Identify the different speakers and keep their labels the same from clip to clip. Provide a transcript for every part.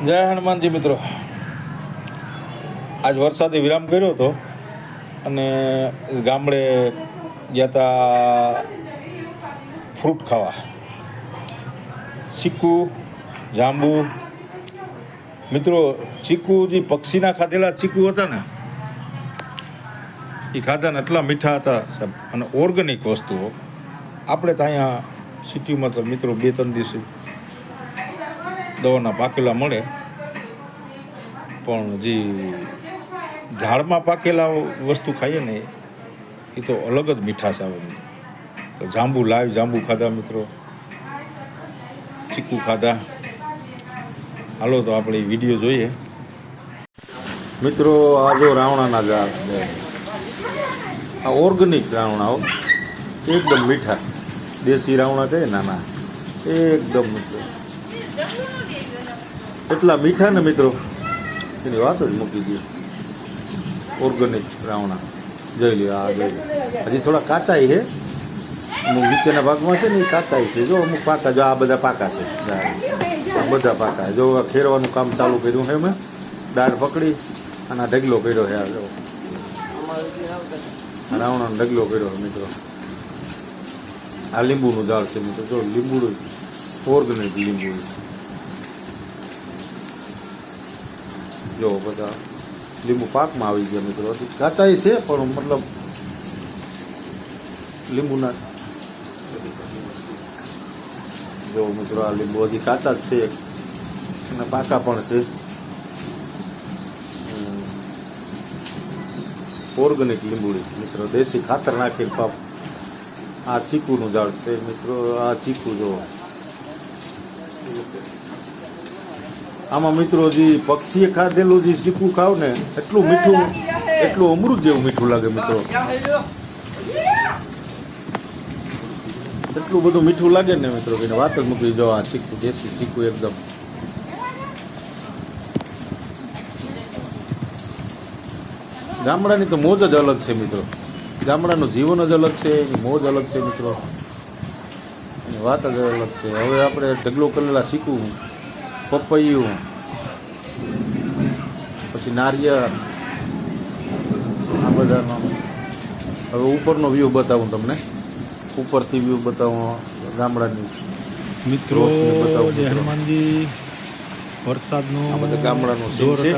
Speaker 1: જય હનુમાનજી મિત્રો, આજ વરસાદે વિરામ કર્યો હતો અને ગામડે ગયા હતા ફ્રૂટ ખાવા. ચીકુ, જાંબુ. મિત્રો, ચીકુ જે પક્ષીના ખાધેલા ચીકુ હતા ને એ ખાધા ને એટલા મીઠા હતા સાહેબ, અને ઓર્ગેનિક વસ્તુઓ. આપણે તો અહીંયા સિટીમાં તો મિત્રો 2-3 દિવસે દવાના પાકેલા મળે, પણ જે ઝાડમાં પાકેલા વસ્તુ ખાઈએ ને એ તો અલગ જ મીઠાશ આવે. તો જાંબુ, લાઈવ જાંબુ ખાધા મિત્રો, ચીકુ ખાધા. હાલો તો આપણે વિડીયો જોઈએ મિત્રો. આ જો રાવણાના ઝાડ, આ ઓર્ગેનિક રાવણાઓ એકદમ મીઠા, દેશી રાવણા છે નાના, એકદમ મિત્રો એટલા મીઠા ને મિત્રો એની વાત જ મૂકી દઈએ. ઓર્ગેનિક રાવણા જોઈ લ્યો, આ જોઈ હજી થોડા કાચાઈ છે, અમુક નીચેના ભાગમાં છે ને એ કાચાઈ છે. જો અમુક પાકા, જો આ બધા પાકા છે, આ બધા પાકા. જો ખેરવાનું કામ ચાલુ કર્યું છે મેં, દાળ પકડી અને આ ઢગલો કર્યો છે. આ જો રાવણાનો ઢગલો કર્યો છે મિત્રો. આ લીંબુનું ઝાડ છે મિત્રો, જો લીંબુડું ઓર્ગેનિક લીંબુ. જો બધા લીંબુ પાકમાં આવી ગયા મિત્રો. હજી કાચાઈ છે પણ મતલબ લીંબુના જો મિત્રો, આ લીંબુ હજી કાચા જ છે અને પાકા પણ છે. ઓર્ગેનિક લીંબુડી મિત્રો, દેશી ખાતર નાખીને પાપ. આ ચીકુનું ઝાડ છે મિત્રો. આ ચીકુ જો આમાં મિત્રો જે પક્ષીએ ખાધેલું જે ચીકુ ખાવ ને એટલું મીઠું, એટલું અમૃત જેવું મીઠું લાગે મિત્રો. એટલું બધું મીઠું લાગે ને મિત્રો કે વાત જ મૂકી. જો આ ચીકુ, દેશી ચીકુ એકદમ. ગામડાની તો મોજ જ અલગ છે મિત્રો. ગામડાનું જીવન જ અલગ છે, એની મોજ અલગ છે મિત્રો, એની વાત જ અલગ છે. હવે આપણે ઢગલો કરેલા ચીકુ, પપૈયું, પછી નારિયેળ, આ બધાનો. હવે ઉપરનો વ્યૂ બતાવું તમને, ઉપરથી વ્યૂ બતાવું ગામડાની મિત્રો. હનુમાનજી વરસાદનું આ બધા ગામડાનું જોર છે.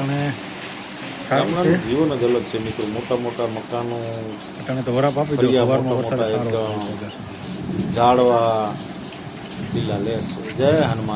Speaker 1: ગામડાનું જીવન જ અલગ છે મિત્રો. મોટા મોટા મકાનો, તો વરાપ આપી દો, ઝાડવા, લીલા લેર છે. જય હનુમાન.